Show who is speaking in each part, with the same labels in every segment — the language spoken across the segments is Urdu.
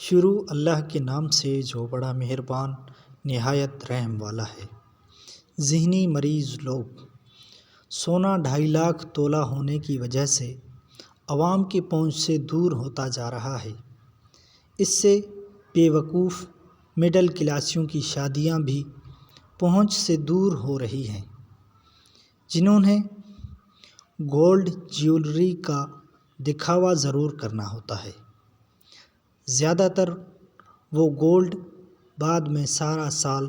Speaker 1: شروع اللہ کے نام سے جو بڑا مہربان نہایت رحم والا ہے۔ ذہنی مریض لوگ۔ سونا 2.5 لاکھ تولہ ہونے کی وجہ سے عوام کی پہنچ سے دور ہوتا جا رہا ہے۔ اس سے بے وقوف مڈل کلاسیوں کی شادیاں بھی پہنچ سے دور ہو رہی ہیں۔ جنہوں نے گولڈ جیولری کا دکھاوا ضرور کرنا ہوتا ہے، زیادہ تر وہ گولڈ بعد میں سارا سال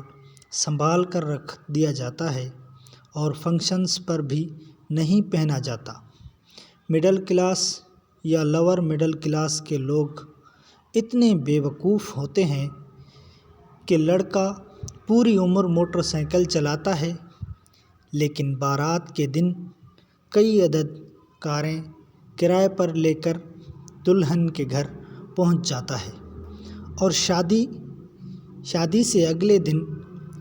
Speaker 1: سنبھال کر رکھ دیا جاتا ہے اور فنکشنز پر بھی نہیں پہنا جاتا۔ مڈل کلاس یا لوور مڈل کلاس کے لوگ اتنے بے وقوف ہوتے ہیں کہ لڑکا پوری عمر موٹر سائیکل چلاتا ہے، لیکن بارات کے دن کئی عدد کاریں کرائے پر لے کر دلہن کے گھر پہنچ جاتا ہے، اور شادی سے اگلے دن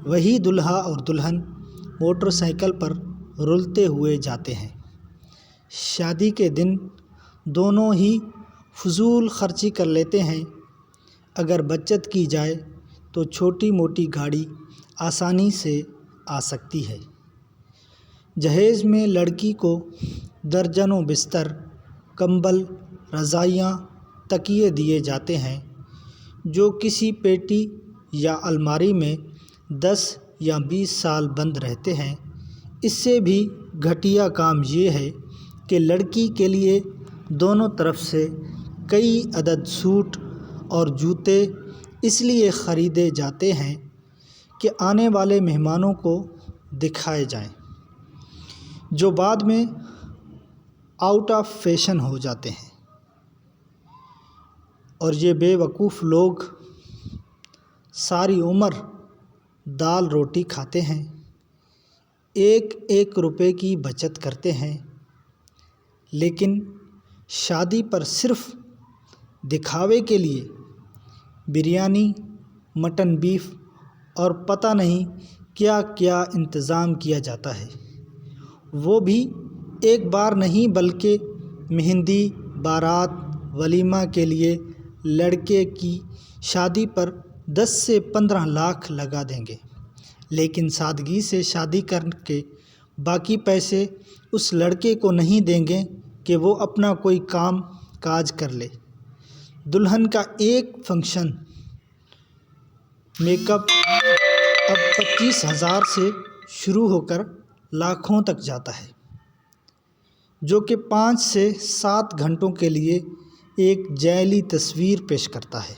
Speaker 1: وہی دلہا اور دلہن موٹر سائیکل پر رلتے ہوئے جاتے ہیں۔ شادی کے دن دونوں ہی فضول خرچی کر لیتے ہیں۔ اگر بچت کی جائے تو چھوٹی موٹی گاڑی آسانی سے آ سکتی ہے۔ جہیز میں لڑکی کو درجنوں بستر، کمبل، رضائیاں، تکیے دیے جاتے ہیں جو کسی پیٹی یا الماری میں 10 یا 20 سال بند رہتے ہیں۔ اس سے بھی گھٹیا کام یہ ہے کہ لڑکی کے لیے دونوں طرف سے کئی عدد سوٹ اور جوتے اس لیے خریدے جاتے ہیں کہ آنے والے مہمانوں کو دکھائے جائیں، جو بعد میں آؤٹ آف فیشن ہو جاتے ہیں۔ اور یہ بے وقوف لوگ ساری عمر دال روٹی کھاتے ہیں، 1 روپے کی بچت کرتے ہیں، لیکن شادی پر صرف دکھاوے کے لیے بریانی، مٹن بیف اور پتہ نہیں کیا کیا انتظام کیا جاتا ہے۔ وہ بھی ایک بار نہیں بلکہ مہندی، بارات، ولیمہ کے لیے لڑکے کی شادی پر 10 سے 15 لاکھ لگا دیں گے، لیکن سادگی سے شادی کر کے باقی پیسے اس لڑکے کو نہیں دیں گے کہ وہ اپنا کوئی کام کاج کر لے۔ دلہن کا ایک فنکشن میک اپ اب 25,000 سے شروع ہو کر لاکھوں تک جاتا ہے، جو کہ 5 سے 7 گھنٹوں کے لیے ایک جعلی تصویر پیش کرتا ہے۔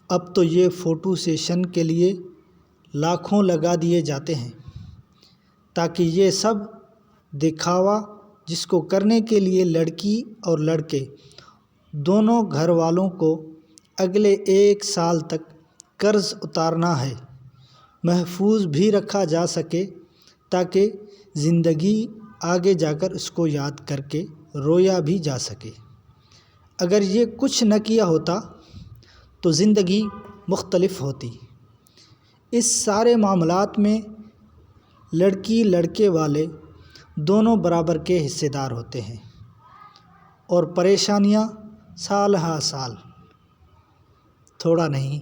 Speaker 1: اب تو یہ فوٹو سیشن کے لیے لاکھوں لگا دیے جاتے ہیں، تاکہ یہ سب دکھاوا، جس کو کرنے کے لیے لڑکی اور لڑکے دونوں گھر والوں کو اگلے 1 سال تک قرض اتارنا ہے، محفوظ بھی رکھا جا سکے، تاکہ زندگی آگے جا کر اس کو یاد کر کے رویا بھی جا سکے۔ اگر یہ کچھ نہ کیا ہوتا تو زندگی مختلف ہوتی۔ اس سارے معاملات میں لڑکی لڑکے والے دونوں برابر کے حصے دار ہوتے ہیں، اور پریشانیاں سال ہا سال۔ تھوڑا نہیں،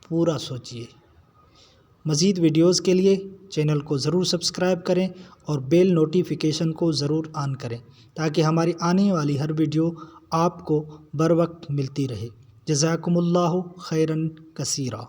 Speaker 1: پورا سوچیے۔ مزید ویڈیوز کے لیے چینل کو ضرور سبسکرائب کریں اور بیل نوٹیفیکیشن کو ضرور آن کریں، تاکہ ہماری آنے والی ہر ویڈیو آپ کو بر وقت ملتی رہے۔ جزاکم اللہ خیراً کثیرا۔